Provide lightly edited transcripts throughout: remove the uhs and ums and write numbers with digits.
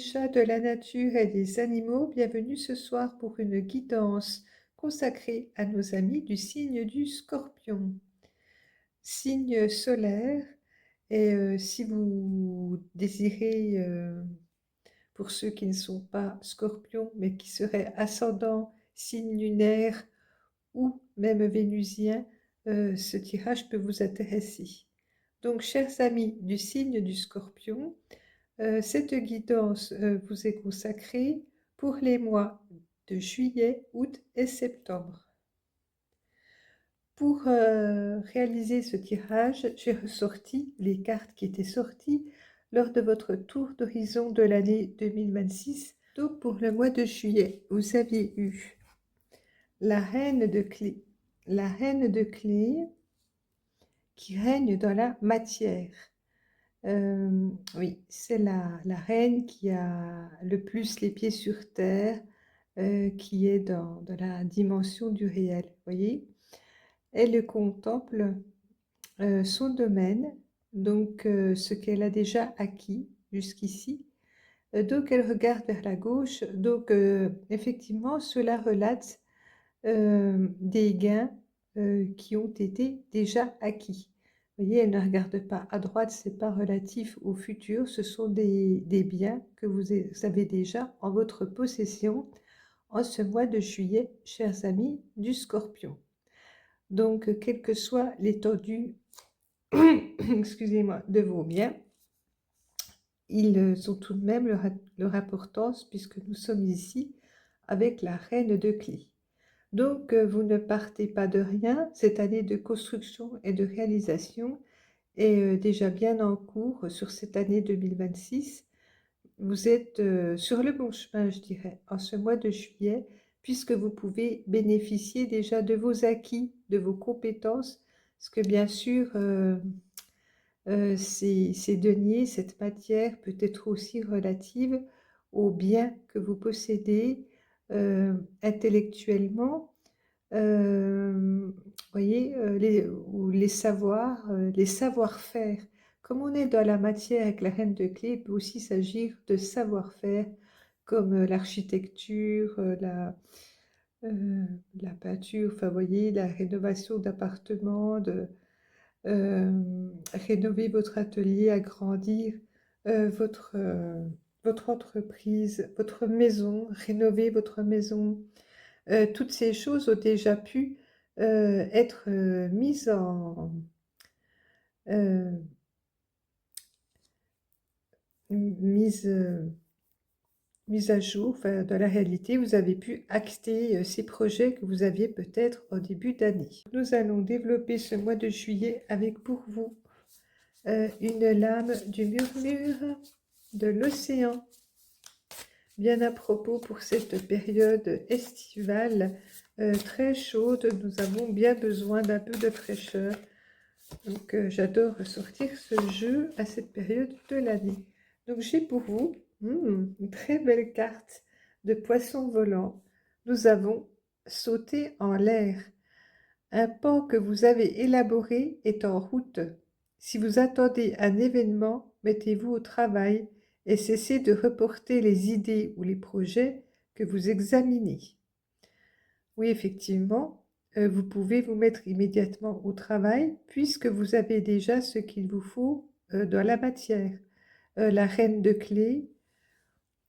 chats de la nature et des animaux, bienvenue ce soir pour une guidance consacrée à nos amis du signe du Scorpion. Signe solaire, et si vous désirez, pour ceux qui ne sont pas Scorpions, mais qui seraient ascendant, signe lunaire ou même vénusien, ce tirage peut vous intéresser. Donc, chers amis du signe du Scorpion, cette guidance vous est consacrée pour les mois de juillet, août et septembre. Pour réaliser ce tirage, j'ai ressorti les cartes qui étaient sorties lors de votre tour d'horizon de l'année 2026. Donc pour le mois de juillet, vous aviez eu la reine de clés. La reine de clés qui règne dans la matière. Oui, c'est la reine qui a le plus les pieds sur terre, qui est dans la dimension du réel, voyez? Elle contemple son domaine, donc ce qu'elle a déjà acquis jusqu'ici. Donc elle regarde vers la gauche, donc effectivement cela relate des gains qui ont été déjà acquis. Vous voyez, elle ne regarde pas à droite, ce n'est pas relatif au futur, ce sont des biens que vous avez déjà en votre possession en ce mois de juillet, chers amis du Scorpion. Donc, quelle que soit l'étendue excusez-moi, de vos biens, ils ont tout de même leur importance puisque nous sommes ici avec la reine de clés. Donc, vous ne partez pas de rien. Cette année de construction et de réalisation est déjà bien en cours sur cette année 2026. Vous êtes sur le bon chemin, je dirais, en ce mois de juillet, puisque vous pouvez bénéficier déjà de vos acquis, de vos compétences, parce que bien sûr, ces deniers, cette matière peut être aussi relative aux biens que vous possédez intellectuellement, voyez, les savoirs, les savoir-faire. Comme on est dans la matière avec la reine de clés, il peut aussi s'agir de savoir-faire comme l'architecture, euh, la peinture, enfin, voyez, la rénovation d'appartements, rénover votre atelier, agrandir votre, votre entreprise, votre maison, rénover votre maison. Toutes ces choses ont déjà pu être mises euh, mises, mises à jour, enfin, dans la réalité, vous avez pu acter ces projets que vous aviez peut-être au début d'année. Nous allons développer ce mois de juillet avec pour vous une lame du murmure de l'océan. Bien à propos pour cette période estivale très chaude, nous avons bien besoin d'un peu de fraîcheur. Donc j'adore ressortir ce jeu à cette période de l'année. Donc j'ai pour vous une très belle carte de poisson volant. Nous avons sauté en l'air. Un pan que vous avez élaboré est en route. Si vous attendez un événement, mettez-vous au travail et cessez de reporter les idées ou les projets que vous examinez. Oui, effectivement, vous pouvez vous mettre immédiatement au travail puisque vous avez déjà ce qu'il vous faut dans la matière. La reine de clés,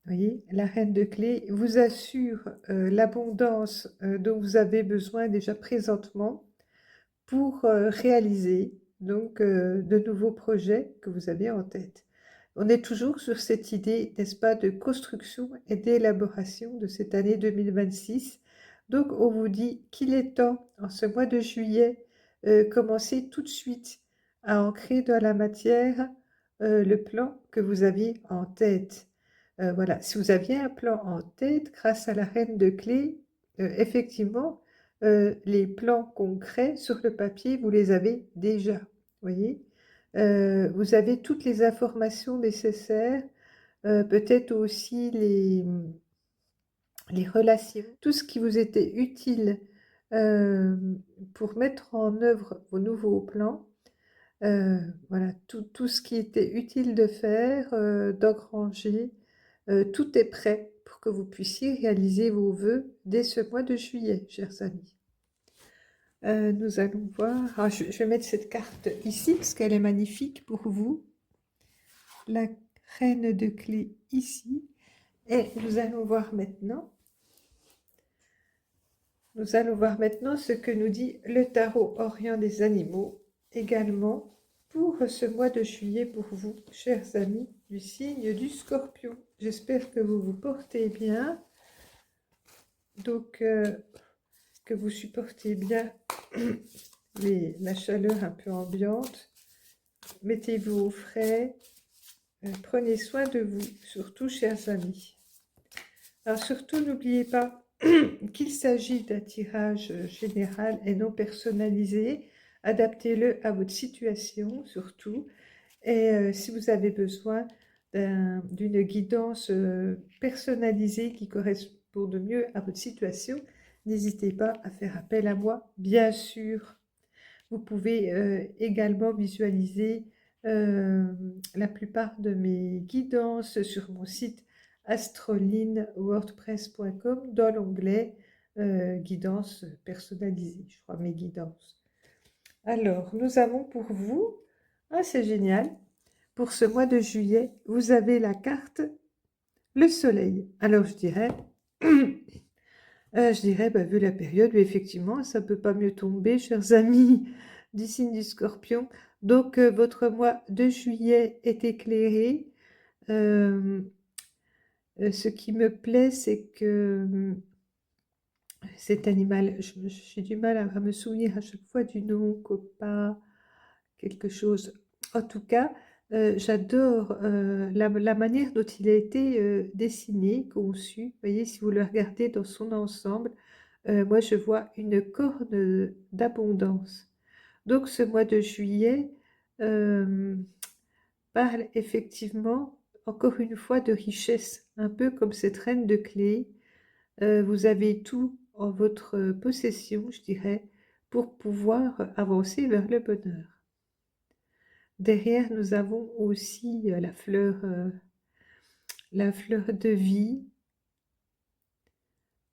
voyez, la reine de clés vous assure l'abondance dont vous avez besoin déjà présentement pour réaliser donc de nouveaux projets que vous avez en tête. On est toujours sur cette idée, n'est-ce pas, de construction et d'élaboration de cette année 2026. Donc, on vous dit qu'il est temps, en ce mois de juillet, commencer tout de suite à ancrer dans la matière le plan que vous aviez en tête. Voilà, si vous aviez un plan en tête, grâce à la reine de clés, effectivement, les plans concrets sur le papier, vous les avez déjà, voyez. Vous avez toutes les informations nécessaires, peut-être aussi les relations, tout ce qui vous était utile euh, pour mettre en œuvre vos nouveaux plans. Voilà, tout ce qui était utile de faire, d'engranger, tout est prêt pour que vous puissiez réaliser vos vœux dès ce mois de juillet, chers amis. Nous allons voir. Ah, je vais mettre cette carte ici parce qu'elle est magnifique pour vous. La reine de clés ici. Et nous allons voir maintenant. Nous allons voir maintenant ce que nous dit le tarot Orient des animaux également pour ce mois de juillet pour vous, chers amis du signe du Scorpion. J'espère que vous vous portez bien. Donc, que vous supportez bien la chaleur un peu ambiante. Mettez-vous au frais. Prenez soin de vous, surtout, chers amis. Alors, surtout, n'oubliez pas qu'il s'agit d'un tirage général et non personnalisé. Adaptez-le à votre situation, surtout. Et si vous avez besoin d'une guidance personnalisée qui corresponde mieux à votre situation, n'hésitez pas à faire appel à moi, bien sûr. Vous pouvez également visualiser la plupart de mes guidances sur mon site astrolineWordpress.com dans l'onglet guidance personnalisée, je crois, mes guidances. Alors, nous avons pour vous, c'est génial, pour ce mois de juillet, vous avez la carte le soleil. Alors, je dirais, vu la période, effectivement, ça ne peut pas mieux tomber, chers amis du signe du Scorpion. Donc, votre mois de juillet est éclairé. Ce qui me plaît, c'est que cet animal, j'ai du mal à me souvenir à chaque fois du nom, copa, quelque chose. En tout cas, j'adore la manière dont il a été dessiné, conçu. Vous voyez, si vous le regardez dans son ensemble, moi je vois une corne d'abondance. Donc ce mois de juillet parle effectivement, encore une fois, de richesse, un peu comme cette reine de clés. Vous avez tout en votre possession, je dirais, pour pouvoir avancer vers le bonheur. Derrière, nous avons aussi la fleur de vie.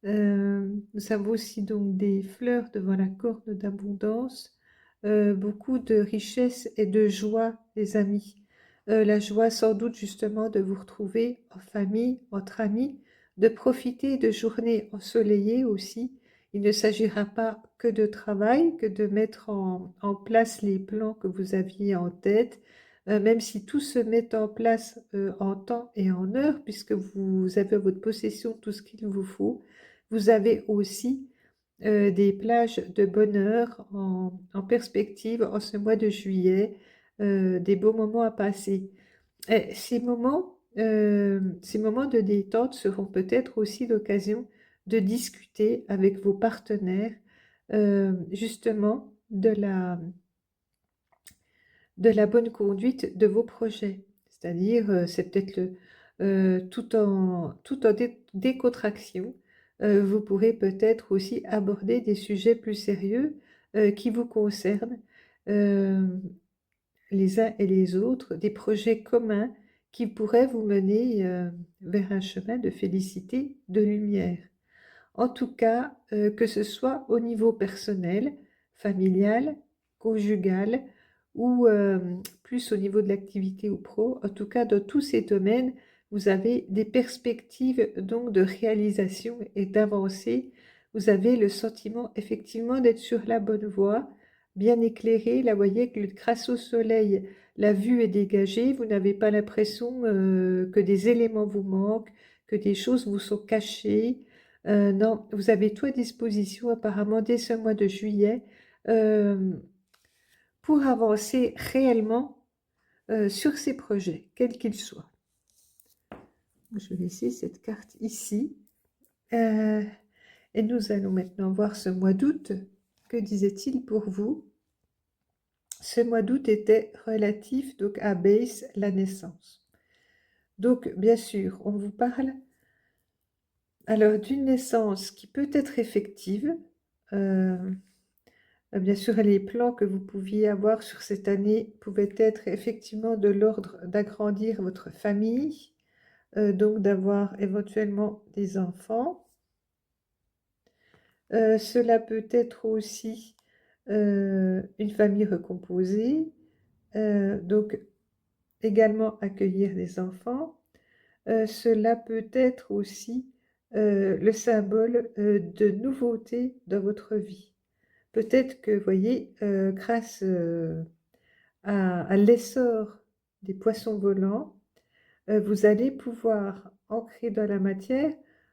Nous avons aussi donc des fleurs devant la corne d'abondance, beaucoup de richesse et de joie, les amis. La joie sans doute justement de vous retrouver en famille, entre amis, de profiter de journées ensoleillées aussi. Il ne s'agira pas que de travail, que de mettre en place les plans que vous aviez en tête, même si tout se met en place en temps et en heure, puisque vous avez à votre possession tout ce qu'il vous faut. Vous avez aussi des plages de bonheur en perspective en ce mois de juillet, des beaux moments à passer. Et ces moments de détente seront peut-être aussi l'occasion de discuter avec vos partenaires justement de la bonne conduite de vos projets. C'est-à-dire, c'est peut-être tout en décontraction, vous pourrez peut-être aussi aborder des sujets plus sérieux qui vous concernent euh, les uns et les autres, des projets communs qui pourraient vous mener vers un chemin de félicité, de lumière. En tout cas, que ce soit au niveau personnel, familial, conjugal ou plus au niveau de l'activité ou pro, en tout cas dans tous ces domaines, vous avez des perspectives donc de réalisation et d'avancée. Vous avez le sentiment effectivement d'être sur la bonne voie, bien éclairé. Là, vous voyez que grâce au soleil, la vue est dégagée. Vous n'avez pas l'impression que des éléments vous manquent, que des choses vous sont cachées. Non, vous avez tout à disposition apparemment dès ce mois de juillet euh, pour avancer réellement sur ces projets, quels qu'ils soient. Je vais laisser cette carte ici. Et nous allons maintenant voir ce mois d'août. Que disait-il pour vous? Ce mois d'août était relatif donc à Béis, la naissance. Donc, bien sûr, on vous parle alors d'une naissance qui peut être effective. Bien sûr, les plans que vous pouviez avoir sur cette année pouvaient être effectivement de l'ordre d'agrandir votre famille, donc d'avoir éventuellement des enfants. Cela peut être aussi une famille recomposée, donc également accueillir des enfants. Cela peut être aussi le symbole de nouveauté dans votre vie. Peut-être que, vous voyez, grâce à l'essor des poissons volants, vous allez pouvoir ancrer dans la matière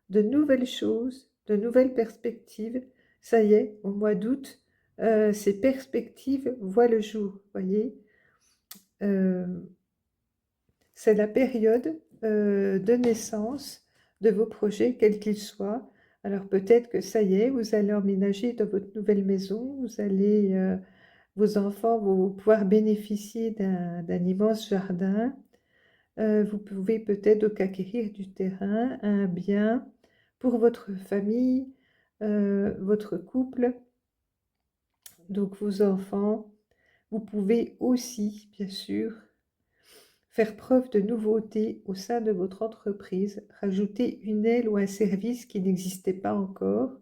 de nouvelles choses, de nouvelles perspectives. Ça y est, au mois d'août, ces perspectives voient le jour, voyez. C'est la période de naissance de vos projets, quels qu'ils soient. Alors peut-être que ça y est, vous allez emménager dans votre nouvelle maison, vos enfants vont pouvoir bénéficier d'un immense jardin. Vous pouvez peut-être donc acquérir du terrain, un bien pour votre famille, votre couple, donc vos enfants. Vous pouvez aussi, bien sûr, faire preuve de nouveauté au sein de votre entreprise, rajouter une aile ou un service qui n'existait pas encore.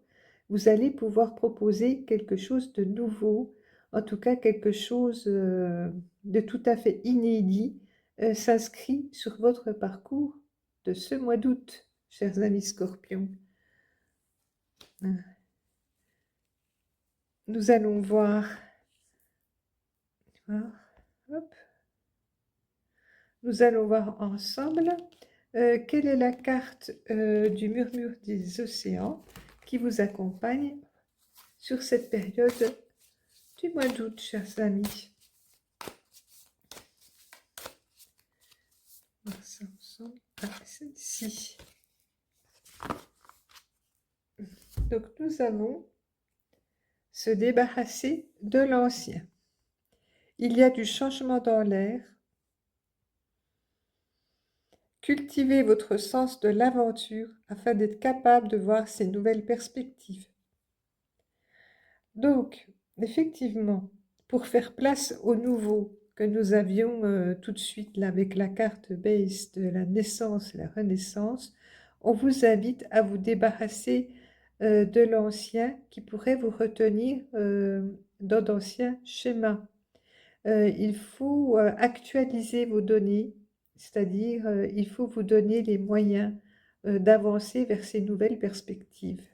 Vous allez pouvoir proposer quelque chose de nouveau, en tout cas quelque chose de tout à fait inédit, s'inscrit sur votre parcours de ce mois d'août, chers amis Scorpions. Nous allons voir. Hop. Nous allons voir ensemble quelle est la carte du murmure des océans qui vous accompagne sur cette période du mois d'août, chers amis. On va voir ça ensemble. Ah, celle-ci. Donc, nous allons se débarrasser de l'ancien. Il y a du changement dans l'air. Cultivez votre sens de l'aventure afin d'être capable de voir ces nouvelles perspectives. Donc, effectivement, pour faire place au nouveau que nous avions tout de suite là, avec la carte base de la naissance et la renaissance, on vous invite à vous débarrasser de l'ancien qui pourrait vous retenir dans d'anciens schémas. Il faut actualiser vos données, c'est-à-dire il faut vous donner les moyens d'avancer vers ces nouvelles perspectives.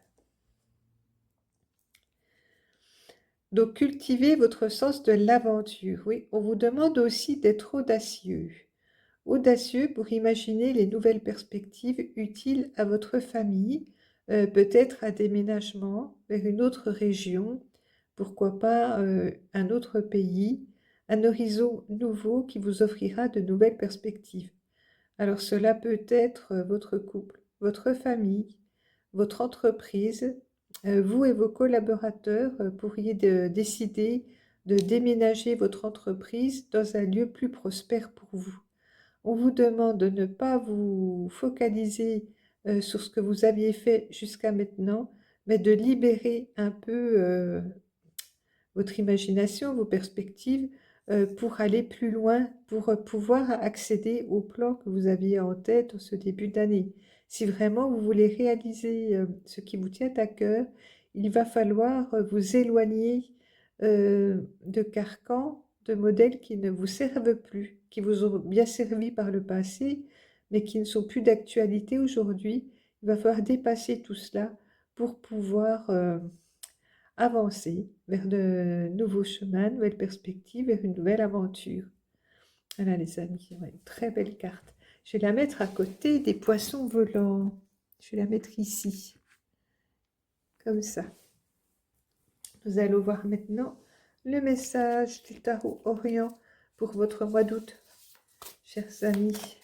Donc, cultivez votre sens de l'aventure. Oui, on vous demande aussi d'être audacieux. Audacieux pour imaginer les nouvelles perspectives utiles à votre famille, peut-être un déménagement vers une autre région, pourquoi pas un autre pays, un horizon nouveau qui vous offrira de nouvelles perspectives. Alors cela peut être votre couple, votre famille, votre entreprise. Vous et vos collaborateurs pourriez décider de déménager votre entreprise dans un lieu plus prospère pour vous. On vous demande de ne pas vous focaliser sur ce que vous aviez fait jusqu'à maintenant, mais de libérer un peu votre imagination, vos perspectives, pour aller plus loin, pour pouvoir accéder au plan que vous aviez en tête en ce début d'année. Si vraiment vous voulez réaliser ce qui vous tient à cœur, il va falloir vous éloigner de carcans, de modèles qui ne vous servent plus, qui vous ont bien servi par le passé, mais qui ne sont plus d'actualité aujourd'hui. Il va falloir dépasser tout cela pour pouvoir avancer vers de nouveaux chemins, de nouvelles perspectives, vers une nouvelle aventure. Voilà les amis, ouais, une très belle carte. Je vais la mettre à côté des poissons volants. Je vais la mettre ici, comme ça. Nous allons voir maintenant le message du tarot Orient pour votre mois d'août, chers amis.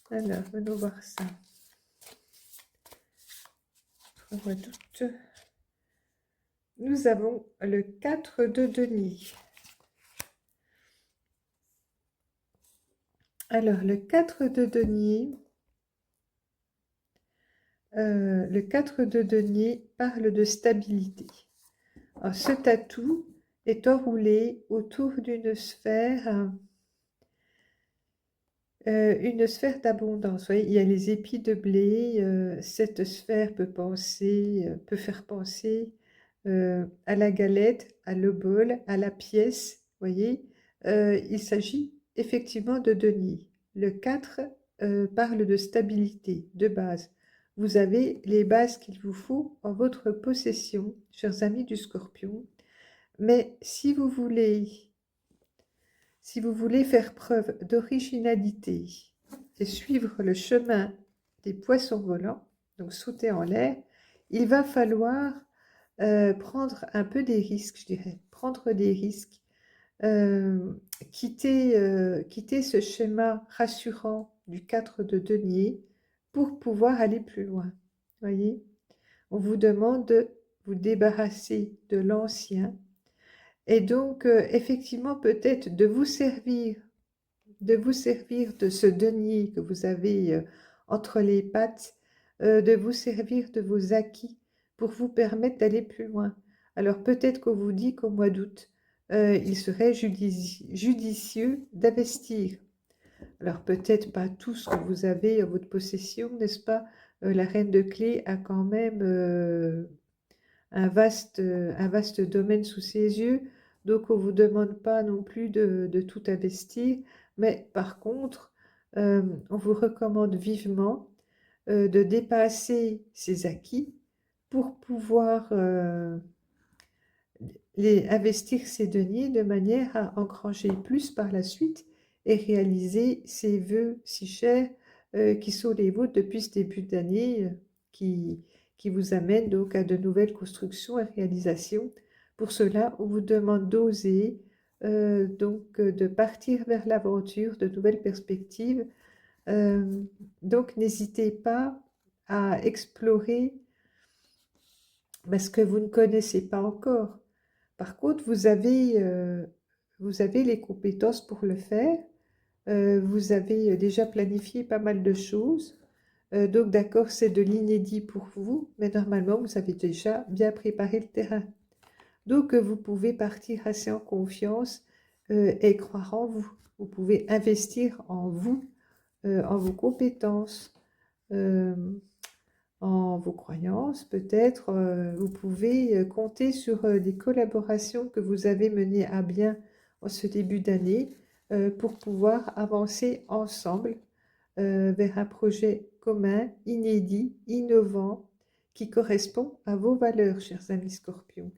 Alors, venons voir ça. Pour le mois d'août, nous avons le 4 de denier. Alors, le 4 de denier, parle de stabilité. Alors, ce tatou est enroulé autour d'une sphère Une sphère d'abondance. Vous voyez, il y a les épis de blé. Cette sphère peut faire penser à la galette, à l'obole, à la pièce. Vous voyez, il s'agit effectivement de denier. Le 4 parle de stabilité, de base. Vous avez les bases qu'il vous faut en votre possession, chers amis du Scorpion. Mais si vous voulez faire preuve d'originalité et suivre le chemin des poissons volants, donc sauter en l'air, il va falloir prendre un peu des risques, je dirais, prendre des risques, euh, quitter ce schéma rassurant du 4 de denier pour pouvoir aller plus loin. Voyez, on vous demande de vous débarrasser de l'ancien et donc effectivement peut-être de vous servir de ce denier que vous avez entre les pattes, de vous servir de vos acquis pour vous permettre d'aller plus loin. Alors peut-être qu'on vous dit qu'au mois d'août, il serait judicieux d'investir. Alors peut-être pas tout ce que vous avez en votre possession, n'est-ce pas? La reine de clé a quand même un vaste domaine sous ses yeux, donc on ne vous demande pas non plus de tout investir, mais par contre, on vous recommande vivement de dépasser ses acquis pour pouvoir investir ces deniers de manière à engranger plus par la suite et réaliser ces vœux si chers qui sont les vôtres depuis ce début d'année qui, qui vous amènent donc à de nouvelles constructions et réalisations. Pour cela, on vous demande d'oser, de partir vers l'aventure, de nouvelles perspectives. Euh, donc n'hésitez pas à explorer ce que vous ne connaissez pas encore. Par contre, vous avez les compétences pour le faire. Vous avez déjà planifié pas mal de choses. Donc, d'accord, c'est de l'inédit pour vous, mais normalement, vous avez déjà bien préparé le terrain. Donc, vous pouvez partir assez en confiance et croire en vous. Vous pouvez investir en vos compétences. Euh, en vos croyances, peut-être, vous pouvez compter sur des collaborations que vous avez menées à bien en ce début d'année pour pouvoir avancer ensemble vers un projet commun, inédit, innovant, qui correspond à vos valeurs, chers amis scorpions.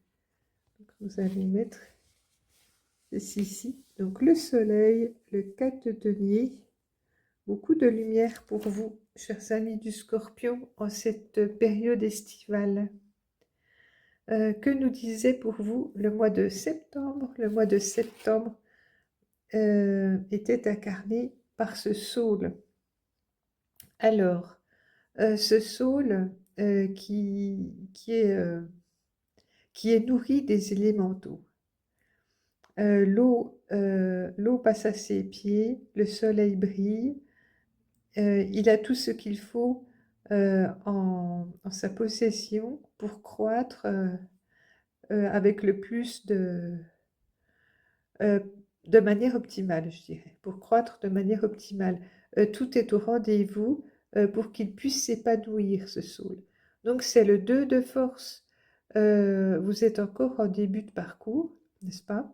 Donc, vous allez mettre ceci ici. Donc, le soleil, le 4 de denier, beaucoup de lumière pour vous, chers amis du Scorpion, en cette période estivale. Que nous disait pour vous le mois de septembre? Le mois de septembre était incarné par ce saule. Alors, ce saule qui est nourri des élémentaux. L'eau passe à ses pieds, le soleil brille, il a tout ce qu'il faut en sa possession pour croître avec le plus euh, de manière optimale, je dirais, pour croître de manière optimale. Tout est au rendez-vous pour qu'il puisse s'épanouir, ce saule. Donc c'est le 2 de force. Vous êtes encore en début de parcours, n'est-ce pas?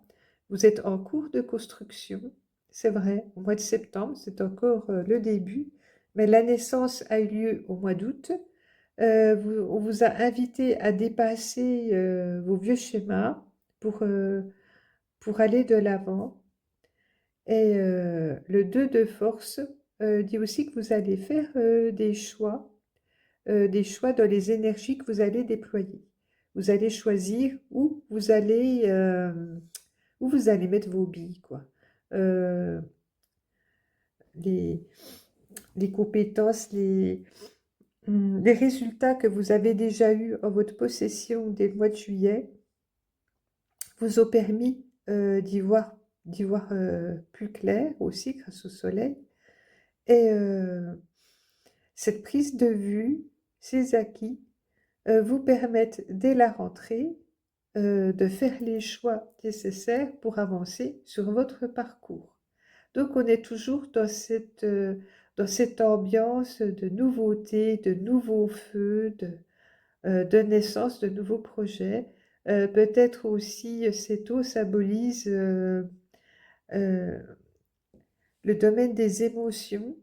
Vous êtes en cours de construction, c'est vrai, au mois de septembre, c'est encore le début, mais la naissance a eu lieu au mois d'août. On vous a invité à dépasser vos vieux schémas pour aller de l'avant. Et le 2 de force dit aussi que vous allez faire des choix dans les énergies que vous allez déployer. Vous allez choisir où vous allez mettre vos billes, quoi. Euh, les, les compétences, les résultats que vous avez déjà eus en votre possession dès le mois de juillet vous ont permis d'y voir plus clair aussi grâce au soleil. Et cette prise de vue, ces acquis, vous permettent dès la rentrée de faire les choix nécessaires pour avancer sur votre parcours. Donc, on est toujours dans cette ambiance de nouveauté, de nouveaux feux, de naissance de nouveaux projets. Peut-être aussi, cette eau symbolise euh, le domaine des émotions,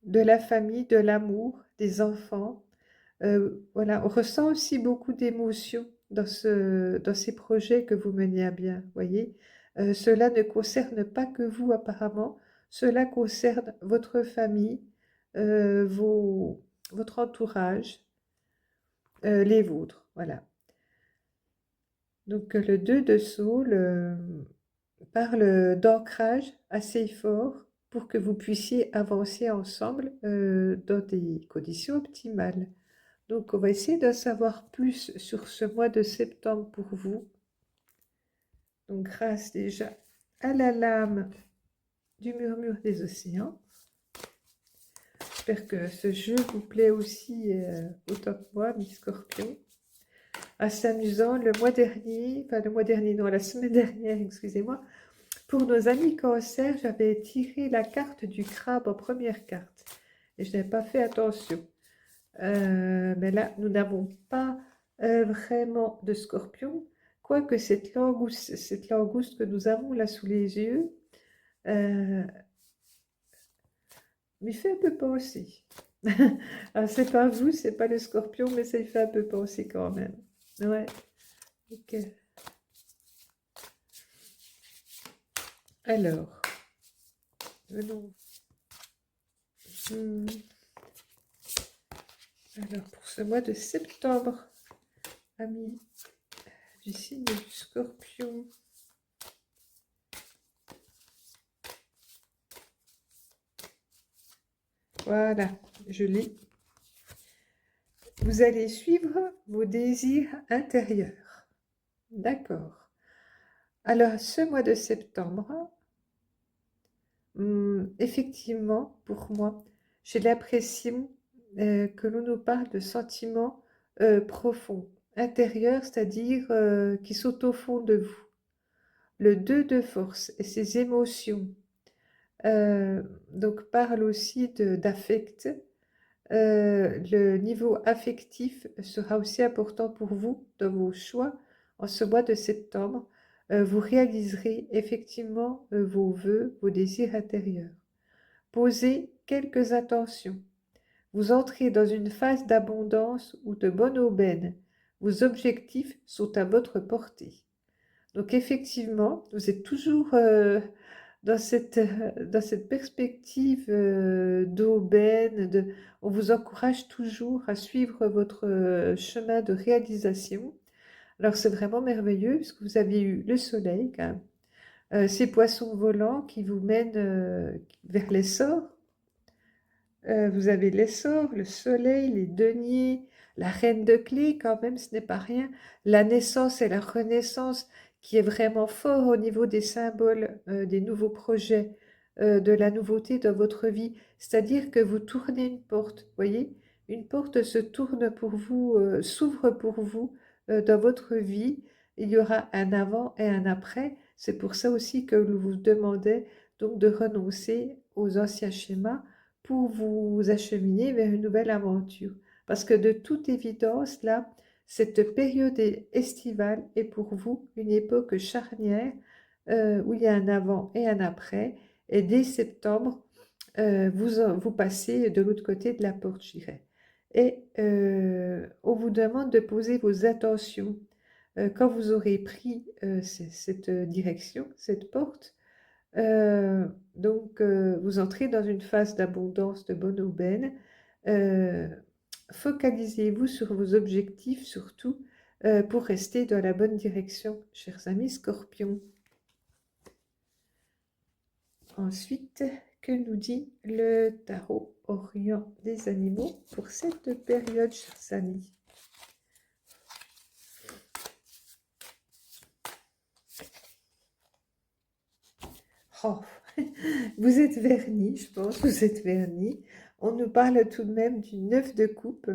de la famille, de l'amour, des enfants. Voilà, on ressent aussi beaucoup d'émotions dans ces projets que vous menez à bien, voyez. Cela ne concerne pas que vous apparemment, cela concerne votre famille, euh, vos- votre entourage, les vôtres, voilà. Donc le 2 de Saule parle d'ancrage assez fort pour que vous puissiez avancer ensemble dans des conditions optimales. Donc, on va essayer d'en savoir plus sur ce mois de septembre pour vous. Donc, grâce déjà à la lame du murmure des océans. J'espère que ce jeu vous plaît aussi autant que moi, mes scorpions. Assez amusant, le mois dernier, enfin le mois dernier, non, la semaine dernière, excusez-moi, pour nos amis cancer, j'avais tiré la carte du crabe en première carte. Et je n'avais pas fait attention. Mais là, nous n'avons pas vraiment de scorpion, quoique cette langouste que nous avons là sous les yeux, euh, m'y fait un peu penser. Alors, c'est pas vous, c'est pas le scorpion, mais ça y fait un peu penser quand même. Ouais, ok. Alors, venons. Hmm. Alors, pour ce mois de septembre, amis du signe du scorpion. Voilà, je l'ai. Vous allez suivre vos désirs intérieurs. D'accord. Alors, ce mois de septembre, effectivement, pour moi, j'ai l'impression que l'on nous parle de sentiments profonds, intérieurs, c'est-à-dire qui sont au fond de vous. Le 2 de force et ses émotions donc parle aussi d'affect. Le niveau affectif sera aussi important pour vous dans vos choix en ce mois de septembre. Vous réaliserez effectivement vos vœux, vos désirs intérieurs. Posez quelques attentions. Vous entrez dans une phase d'abondance ou de bonne aubaine. Vos objectifs sont à votre portée. Donc effectivement, vous êtes toujours dans cette perspective d'aubaine, on vous encourage toujours à suivre votre chemin de réalisation. Alors c'est vraiment merveilleux puisque vous avez eu le soleil, quand même. Ces poissons volants qui vous mènent vers l'essor. Vous avez l'essor, le soleil, les deniers, la reine de clés quand même, ce n'est pas rien. La naissance et la renaissance qui est vraiment fort au niveau des symboles, des nouveaux projets, de la nouveauté dans votre vie. C'est-à-dire que vous tournez une porte, voyez? Une porte se tourne pour vous, s'ouvre pour vous dans votre vie. Il y aura un avant et un après. C'est pour ça aussi que je vous demandais donc de renoncer aux anciens schémas pour vous acheminer vers une nouvelle aventure. Parce que de toute évidence, là, cette période estivale est pour vous une époque charnière où il y a un avant et un après. Et dès septembre, vous passez de l'autre côté de la porte, je dirais. Et on vous demande de poser vos attentions. Quand vous aurez pris cette direction, cette porte, vous entrez dans une phase d'abondance, de bonne aubaine. Euh, Focalisez-vous sur vos objectifs surtout pour rester dans la bonne direction, chers amis scorpions. Ensuite, que nous dit le tarot Orient des animaux pour cette période, chers amis? Oh, vous êtes vernis, je pense, vous êtes vernis. On nous parle tout de même du 9 de coupe.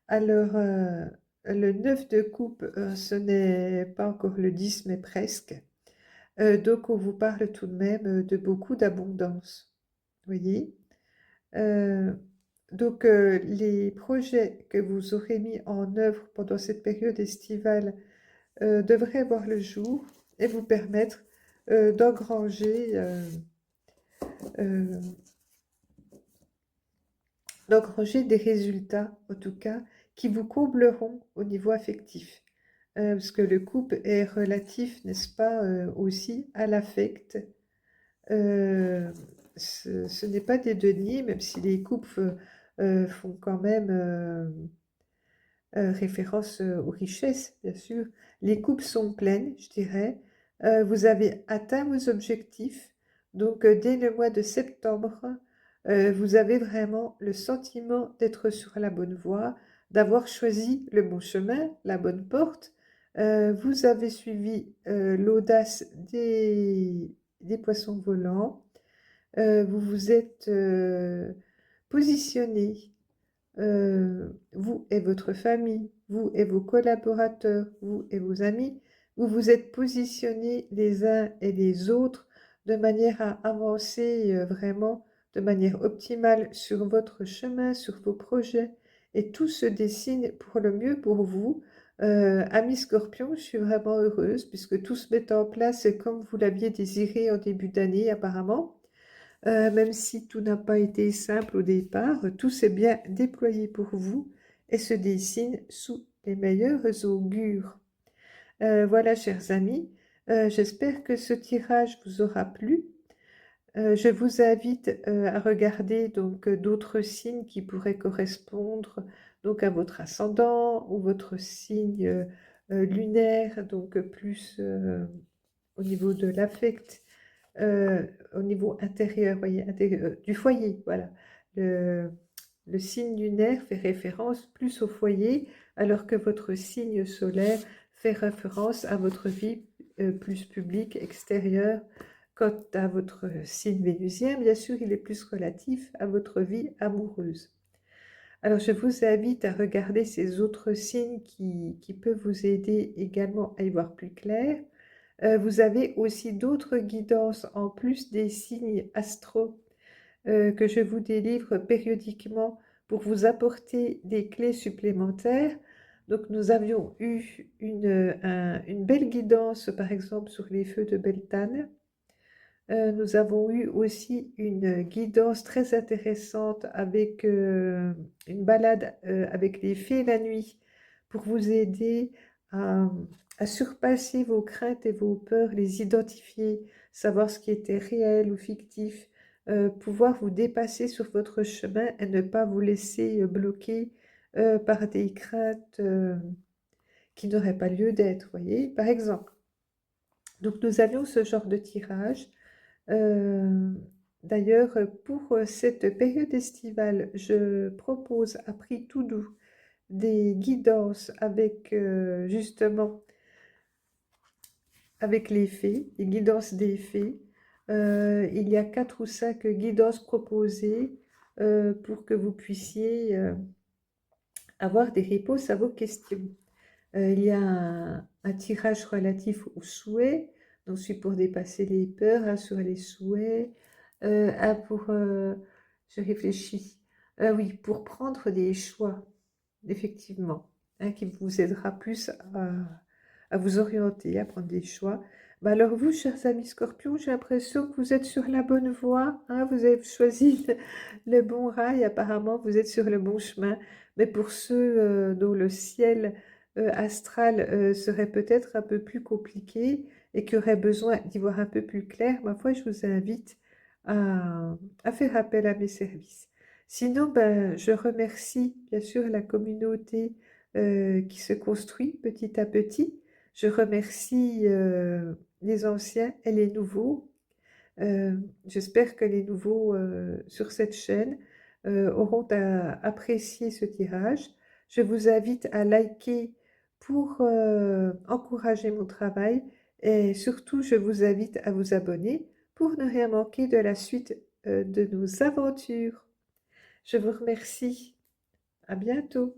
Alors, le 9 de coupe, ce n'est pas encore le 10, mais presque. Donc on vous parle tout de même de beaucoup d'abondance. Voyez? Euh, donc les projets que vous aurez mis en œuvre pendant cette période estivale devraient voir le jour et vous permettre d'engranger euh, des résultats, en tout cas, qui vous combleront au niveau affectif. Parce que le couple est relatif, n'est-ce pas, aussi à l'affect. Euh, ce n'est pas des deniers, même si les couples font quand même référence aux richesses, bien sûr. Les coupes sont pleines, je dirais. Vous avez atteint vos objectifs. Donc, dès le mois de septembre, vous avez vraiment le sentiment d'être sur la bonne voie, d'avoir choisi le bon chemin, la bonne porte. Vous avez suivi l'audace des poissons volants. Vous vous êtes positionné vous et votre famille, vous et vos collaborateurs, vous et vos amis, vous vous êtes positionnés les uns et les autres de manière à avancer vraiment de manière optimale sur votre chemin, sur vos projets, et tout se dessine pour le mieux pour vous. Ami Scorpion, je suis vraiment heureuse puisque tout se met en place comme vous l'aviez désiré en début d'année apparemment. Même si tout n'a pas été simple au départ, tout s'est bien déployé pour vous et se dessine sous les meilleurs augures. Voilà, chers amis, j'espère que ce tirage vous aura plu. Je vous invite à regarder donc d'autres signes qui pourraient correspondre donc à votre ascendant ou votre signe lunaire, donc plus au niveau de l'affect au niveau intérieur, voyez, du foyer, voilà. Le, le signe lunaire fait référence plus au foyer, alors que votre signe solaire fait référence à votre vie plus publique, extérieure. Quant à votre signe vénusien, bien sûr, il est plus relatif à votre vie amoureuse. Alors, je vous invite à regarder ces autres signes qui peuvent vous aider également à y voir plus clair. Vous avez aussi d'autres guidances en plus des signes astro que je vous délivre périodiquement pour vous apporter des clés supplémentaires. Donc nous avions eu une belle guidance par exemple sur les feux de Beltane. Nous avons eu aussi une guidance très intéressante avec une balade avec les fées la nuit pour vous aider à, à surpasser vos craintes et vos peurs, les identifier, savoir ce qui était réel ou fictif, pouvoir vous dépasser sur votre chemin et ne pas vous laisser bloquer par des craintes qui n'auraient pas lieu d'être, voyez, par exemple. Donc nous avions ce genre de tirage. Euh, D'ailleurs, pour cette période estivale, je propose à prix tout doux des guidances avec justement avec les fées, les guidances des fées. Il y a 4 ou 5 guidances proposées pour que vous puissiez avoir des réponses à vos questions. Il y a un tirage relatif aux souhaits, donc celui pour dépasser les peurs, un sur les souhaits, un pour, je réfléchis, oui, pour prendre des choix, effectivement, un qui vous aidera plus à vous orienter, à prendre des choix. Bah alors vous, chers amis Scorpions, j'ai l'impression que vous êtes sur la bonne voie, hein, vous avez choisi le bon rail, apparemment vous êtes sur le bon chemin, mais pour ceux dont le ciel astral serait peut-être un peu plus compliqué et qui auraient besoin d'y voir un peu plus clair, ma foi, je vous invite à faire appel à mes services. Sinon, ben, je remercie bien sûr la communauté qui se construit petit à petit. Je remercie les anciens et les nouveaux. J'espère que les nouveaux sur cette chaîne auront apprécié ce tirage. Je vous invite à liker pour encourager mon travail et surtout je vous invite à vous abonner pour ne rien manquer de la suite de nos aventures. Je vous remercie. À bientôt.